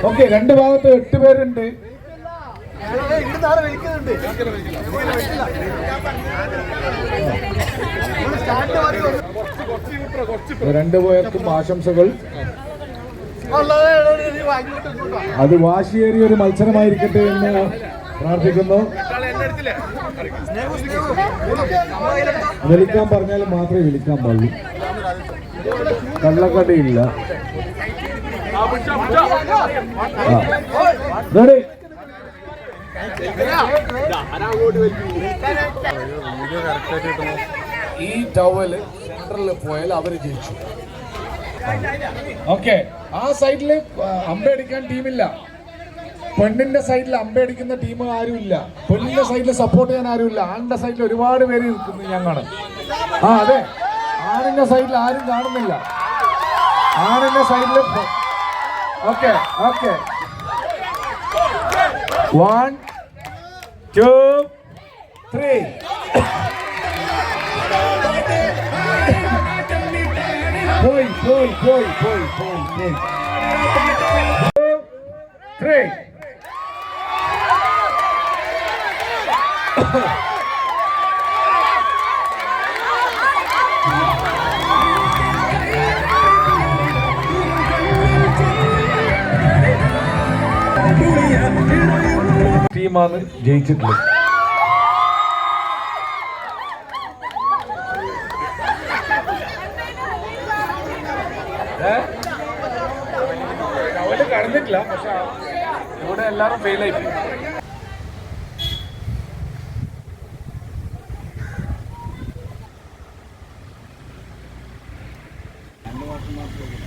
Okay, രണ്ട് ഭാഗത്ത് 8 പേരുണ്ട്. രണ്ടു പേർക്കും ആശംസകൾ. അത് വാശിയേറിയ ഒരു മത്സരമായിരിക്കട്ടെ എന്ന് പ്രാർത്ഥിക്കുന്നു. വിളിക്കാൻ പറഞ്ഞാൽ മാത്രമേ വിളിക്കാൻ പാടുള്ളൂ, കള്ളക്കടയില്ല. ഈ ടവല് സെന്ററിൽ പോയാൽ അവര് ജയിച്ചു. ഓക്കെ, ആ സൈഡില് അമ്പയടിക്കാൻ ടീമില്ല. പെണ്ണിന്റെ സൈഡിൽ അമ്പയടിക്കുന്ന ടീം ആരുമില്ല. പെണ്ണിന്റെ സൈഡിൽ സപ്പോർട്ട് ചെയ്യാൻ ആരുമില്ല. ആണിന്റെ സൈഡിൽ ഒരുപാട് പേര് നിൽക്കുന്നു ഞാൻ കാണും. അതെ, ആണിന്റെ സൈഡിൽ ആരും കാണുന്നില്ല. ആണിന്റെ സൈഡിൽ ഓക്കെ ഓക്കെ 1 2 3 പോയി 2 3 ടീമാണ് ജയിച്ചിട്ടുള്ളത്. അവര് കടന്നിട്ടില്ല, പക്ഷെ ഇവിടെ എല്ലാരും ഫെയിലായി. രണ്ട് മാസം മാത്രമേ